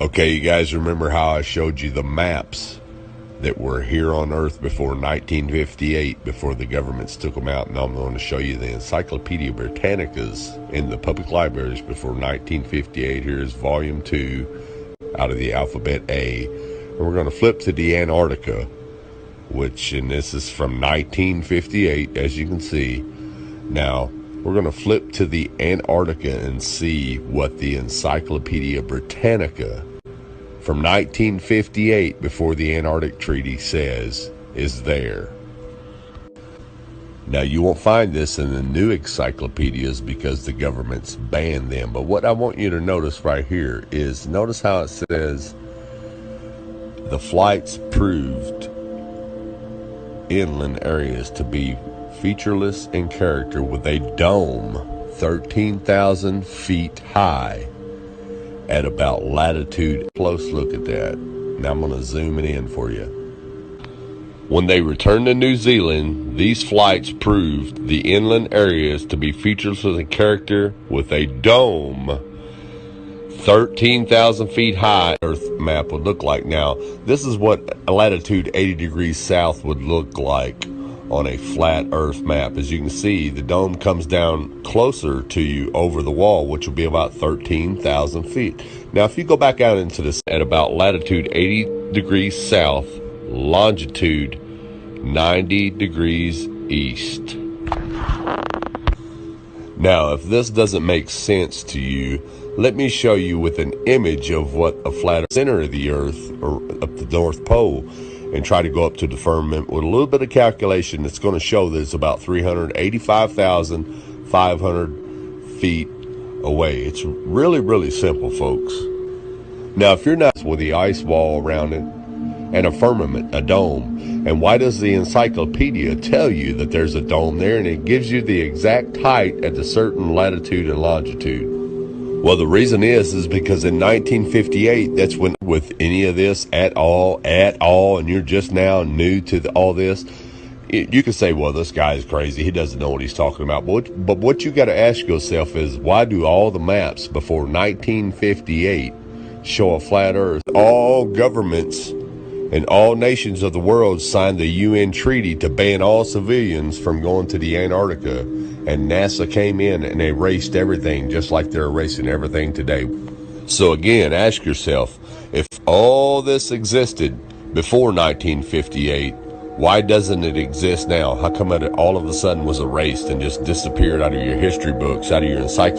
Okay, you guys remember how I showed you the maps that were here on Earth before 1958, before the governments took them out? And I'm going to show you the Encyclopedia Britannicas in the public libraries before 1958. Here's volume 2 out of the alphabet A. And we're going to flip to the Antarctica, and this is from 1958, as you can see. Now, we're going to flip to the Antarctica and see what the Encyclopedia Britannica from 1958, before the Antarctic Treaty, says is there. Now, you won't find this in the new encyclopedias because the government's banned them. But what I want you to notice right here is, notice how it says the flights proved inland areas to be featureless in character, with a dome 13,000 feet high at about latitude. Close look at that. Now I'm going to zoom it in for you. When they returned to New Zealand, these flights proved the inland areas to be featureless in character, with a dome 13,000 feet high. Earth map would look like. Now, this is what latitude 80 degrees south would look like on a flat Earth map. As you can see, the dome comes down closer to you over the wall, which will be about 13,000 feet. Now, if you go back out into this at about latitude 80 degrees south, longitude 90 degrees east. Now, if this doesn't make sense to you, let me show you with an image of what a flat center of the Earth, or up the North Pole, and try to go up to the firmament with a little bit of calculation. That's going to show that it's about 385,500 feet away. It's really, really simple, folks. Now, if you're not with the ice wall around it and a firmament, a dome, and why does the encyclopedia tell you that there's a dome there, and it gives you the exact height at a certain latitude and longitude? Well, the reason is because in 1958, that's when, with any of this at all, and you're just now new to all this, you can say, well, this guy's crazy. He doesn't know what he's talking about. But what you got to ask yourself is, why do all the maps before 1958 show a flat Earth? All governments and all nations of the world signed the UN treaty to ban all civilians from going to the Antarctica. And NASA came in and erased everything, just like they're erasing everything today. So again, ask yourself, if all this existed before 1958, why doesn't it exist now? How come it all of a sudden was erased and just disappeared out of your history books, out of your encyclopedia?